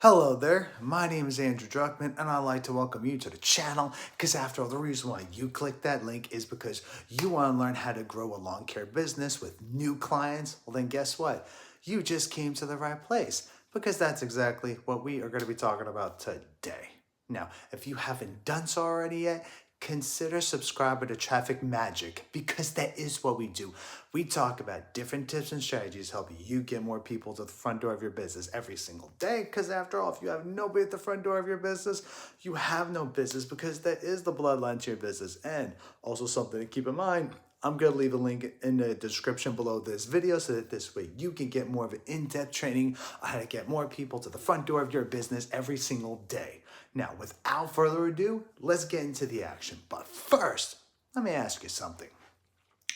Hello there, my name is Andrew Druckman and I'd like to welcome you to the channel because after all, the reason why you click that link is because you want to learn how to grow a lawn care business with new clients. Well then guess what? You just came to the right place because that's exactly what we are going to be talking about today. Now, if you haven't done so already yet, consider subscribing to Traffic Magic because that is what we do. We talk about different tips and strategies helping you get more people to the front door of your business every single day. Because after all, if you have nobody at the front door of your business, you have no business because that is the bloodline to your business. And also something to keep in mind, I'm going to leave a link in the description below this video so that this way you can get more of an in-depth training on how to get more people to the front door of your business every single day. Now, without further ado, let's get into the action. But first, let me ask you something.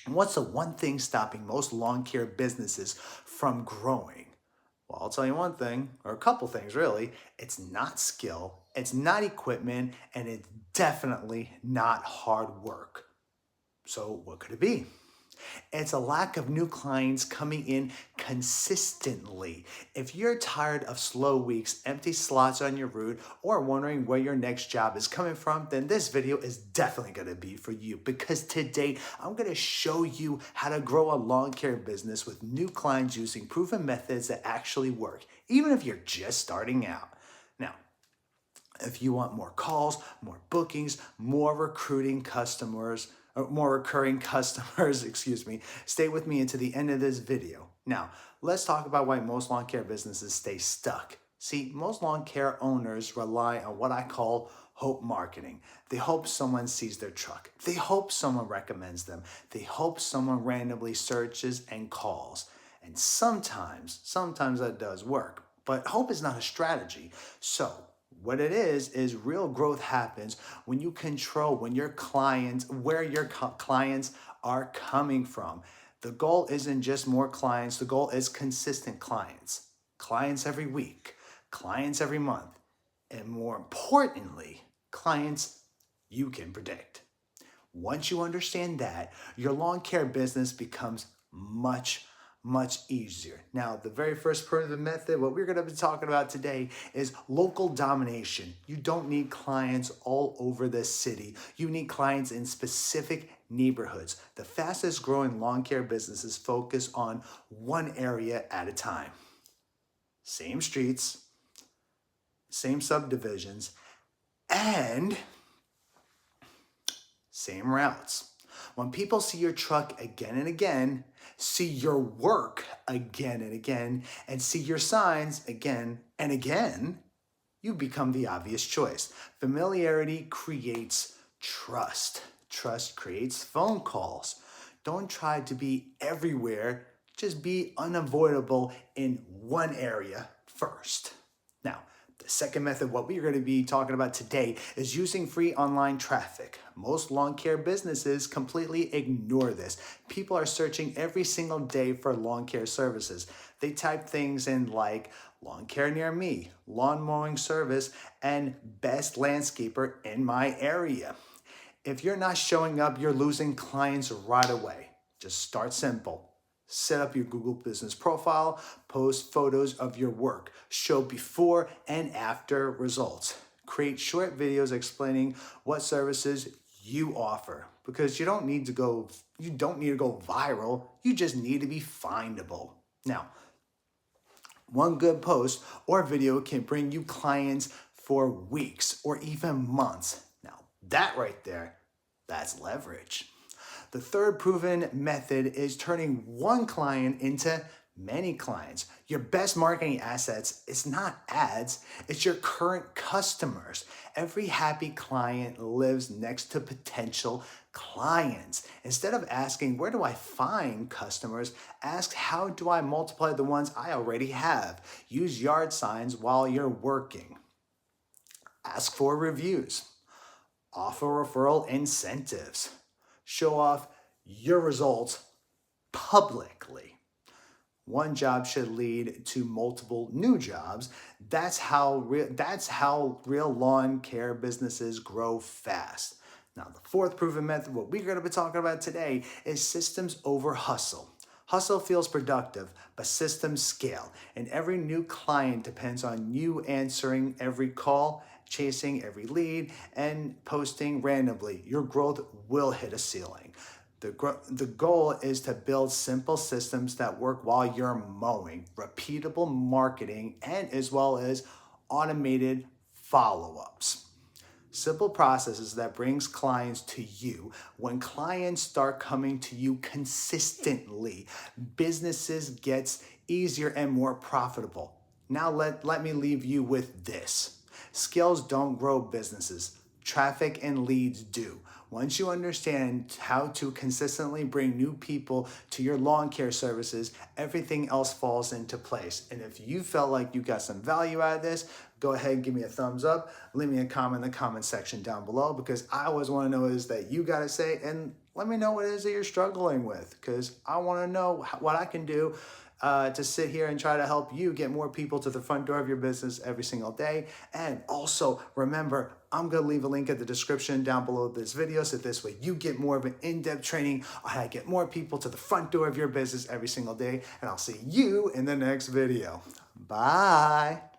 What's the one thing stopping most lawn care businesses from growing? Well, I'll tell you one thing, or a couple things really. It's not skill, it's not equipment, and it's definitely not hard work. So what could it be? It's a lack of new clients coming in consistently. If you're tired of slow weeks, empty slots on your route, or wondering where your next job is coming from, then this video is definitely going to be for you because today I'm going to show you how to grow a lawn care business with new clients using proven methods that actually work, even if you're just starting out. Now, if you want more calls, more bookings, more recruiting customers, or more recurring customers, stay with me until the end of this video. Now, let's talk about why most lawn care businesses stay stuck. See, most lawn care owners rely on what I call hope marketing. They hope someone sees their truck. They hope someone recommends them. They hope someone randomly searches and calls. And sometimes that does work, but hope is not a strategy. So, what it is real growth happens when you control where your clients are coming from. The goal isn't just more clients, the goal is consistent clients. Clients every week, clients every month, and more importantly, clients you can predict. Once you understand that, your lawn care business becomes much easier. Now, the very first proven method, what we're going to be talking about today is local domination. You don't need clients all over the city. You need clients in specific neighborhoods. The fastest growing lawn care businesses focus on one area at a time. Same streets, same subdivisions, and same routes. When people see your truck again and again, see your work again and again, and see your signs again and again, you become the obvious choice. Familiarity creates trust. Trust creates phone calls. Don't try to be everywhere. Just be unavoidable in one area first. Now, the second method, what we're going to be talking about today, is using free online traffic. Most lawn care businesses completely ignore this. People are searching every single day for lawn care services. They type things in like lawn care near me, lawn mowing service, and best landscaper in my area. If you're not showing up, you're losing clients right away. Just start simple. Set up your Google business profile, post photos of your work, show before and after results. Create short videos explaining what services you offer because you don't need to go viral. You just need to be findable. Now, one good post or video can bring you clients for weeks or even months. Now, that right there, that's leverage. The third proven method is turning one client into many clients. Your best marketing assets is not ads, it's your current customers. Every happy client lives next to potential clients. Instead of asking, where do I find customers? Ask, how do I multiply the ones I already have? Use yard signs while you're working. Ask for reviews. Offer referral incentives. Show off your results publicly. One job should lead to multiple new jobs. That's how real lawn care businesses grow fast. Now, the fourth proven method, what we're going to be talking about today, is systems over hustle. Hustle feels productive, but systems scale, and every new client depends on you answering every call, chasing every lead, and posting randomly. Your growth will hit a ceiling. The goal is to build simple systems that work while you're mowing, repeatable marketing, and as well as automated follow-ups. Simple processes that brings clients to you. When clients start coming to you consistently, businesses gets easier and more profitable. Now let me leave you with this. Skills don't grow businesses. Traffic and leads do. Once you understand how to consistently bring new people to your lawn care services, everything else falls into place. And if you felt like you got some value out of this, go ahead and give me a thumbs up. Leave me a comment in the comment section down below, because I always want to know is that you got to say, and let me know what it is that you're struggling with, because I want to know what I can do to sit here and try to help you get more people to the front door of your business every single day. And also remember, I'm going to leave a link in the description down below this video, so this way you get more of an in-depth training on how to get more people to the front door of your business every single day. And I'll see you in the next video. Bye.